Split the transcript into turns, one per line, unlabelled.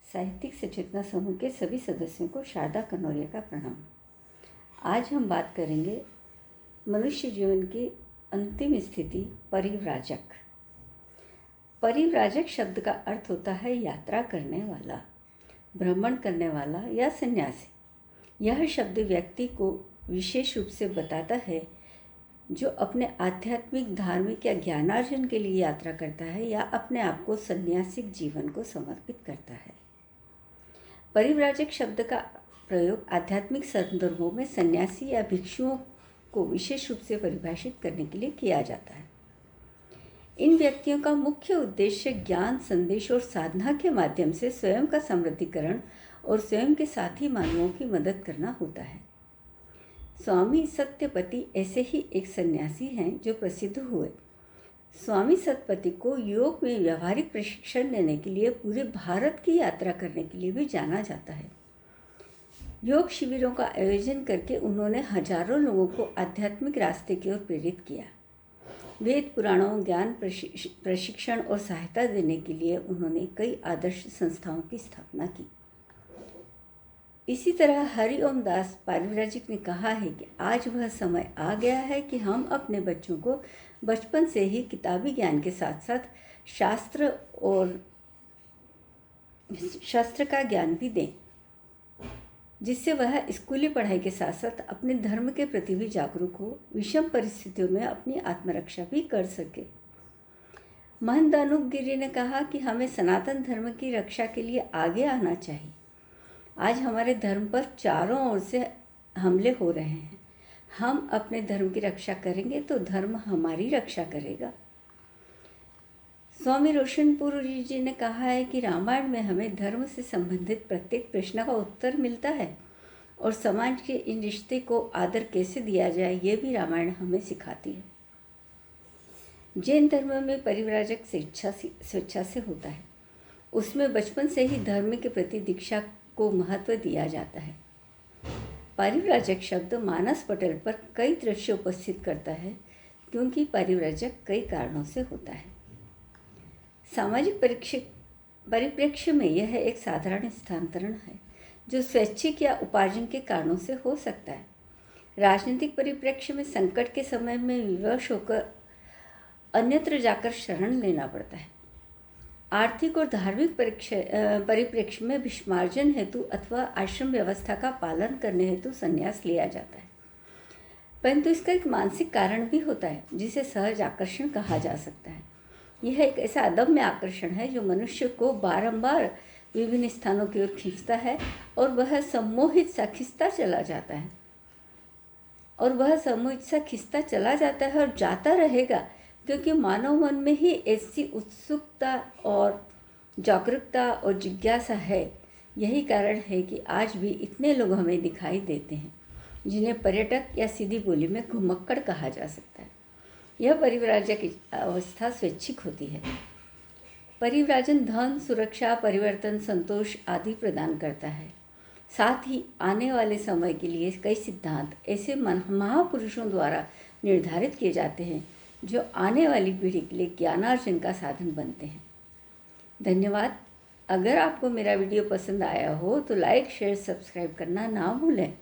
साहित्यिक सचेतना समूह के सभी सदस्यों को शारदा कनौरिया का प्रणाम। आज हम बात करेंगे मनुष्य जीवन की अंतिम स्थिति परिव्राजक। परिव्राजक शब्द का अर्थ होता है यात्रा करने वाला, भ्रमण करने वाला या सन्यासी। यह शब्द व्यक्ति को विशेष रूप से बताता है जो अपने आध्यात्मिक, धार्मिक या ज्ञानार्जन के लिए यात्रा करता है या अपने आप को सन्यासिक जीवन को समर्पित करता है। परिव्राजक शब्द का प्रयोग आध्यात्मिक संदर्भों में सन्यासी या भिक्षुओं को विशेष रूप से परिभाषित करने के लिए किया जाता है। इन व्यक्तियों का मुख्य उद्देश्य ज्ञान, संदेश और साधना के माध्यम से स्वयं का समृद्धिकरण और स्वयं के साथी मानवों की मदद करना होता है। स्वामी सत्यपति ऐसे ही एक सन्यासी हैं जो प्रसिद्ध हुए। स्वामी सत्यपति को योग में व्यावहारिक प्रशिक्षण देने के लिए पूरे भारत की यात्रा करने के लिए भी जाना जाता है। योग शिविरों का आयोजन करके उन्होंने हजारों लोगों को आध्यात्मिक रास्ते की ओर प्रेरित किया। वेद पुराणों, ज्ञान प्रशिक्षण और सहायता देने के लिए उन्होंने कई आदर्श संस्थाओं की स्थापना की। इसी तरह हरिओम दास परिव्राजक ने कहा है कि आज वह समय आ गया है कि हम अपने बच्चों को बचपन से ही किताबी ज्ञान के साथ साथ शास्त्र का ज्ञान भी दें, जिससे वह स्कूली पढ़ाई के साथ साथ अपने धर्म के प्रति भी जागरूक हो, विषम परिस्थितियों में अपनी आत्मरक्षा भी कर सके। महंत दानुगिरी ने कहा कि हमें सनातन धर्म की रक्षा के लिए आगे आना चाहिए। आज हमारे धर्म पर चारों ओर से हमले हो रहे हैं। हम अपने धर्म की रक्षा करेंगे तो धर्म हमारी रक्षा करेगा। स्वामी रोशनपुर जी ने कहा है कि रामायण में हमें धर्म से संबंधित प्रत्येक प्रश्न का उत्तर मिलता है और समाज के इन रिश्ते को आदर कैसे दिया जाए ये भी रामायण हमें सिखाती है। जैन धर्म में परिव्राजक स्वेच्छा से होता है। उसमें बचपन से ही धर्म के प्रति दीक्षा को महत्व दिया जाता है। परिव्राजक शब्द मानस पटल पर कई दृश्य उपस्थित करता है क्योंकि परिव्राजक कई कारणों से होता है। सामाजिक परिप्रेक्ष्य में यह एक साधारण स्थानांतरण है जो स्वैच्छिक या उपार्जन के कारणों से हो सकता है। राजनीतिक परिप्रेक्ष्य में संकट के समय में विवश होकर अन्यत्र जाकर शरण लेना पड़ता है। आर्थिक और धार्मिक परिप्रेक्ष्य में विस्मार्जन हेतु अथवा आश्रम व्यवस्था का पालन करने हेतु संन्यास लिया जाता है। परंतु इसका एक मानसिक कारण भी होता है जिसे सहज आकर्षण कहा जा सकता है। यह एक ऐसा अदम्य आकर्षण है जो मनुष्य को बारंबार विभिन्न स्थानों की ओर खींचता है और वह सम्मोहित सा खिंचता चला जाता है और जाता रहेगा, क्योंकि मानव मन में ही ऐसी उत्सुकता और जागरूकता और जिज्ञासा है। यही कारण है कि आज भी इतने लोग हमें दिखाई देते हैं जिन्हें पर्यटक या सीधी बोली में घुमक्कड़ कहा जा सकता है। यह परिव्राजक अवस्था स्वैच्छिक होती है। परिव्राजन धन, सुरक्षा, परिवर्तन, संतोष आदि प्रदान करता है। साथ ही आने वाले समय के लिए कई सिद्धांत ऐसे महापुरुषों द्वारा निर्धारित किए जाते हैं जो आने वाली पीढ़ी के लिए ज्ञानार्जन का साधन बनते हैं। धन्यवाद। अगर आपको मेरा वीडियो पसंद आया हो तो लाइक, शेयर, सब्सक्राइब करना ना भूलें।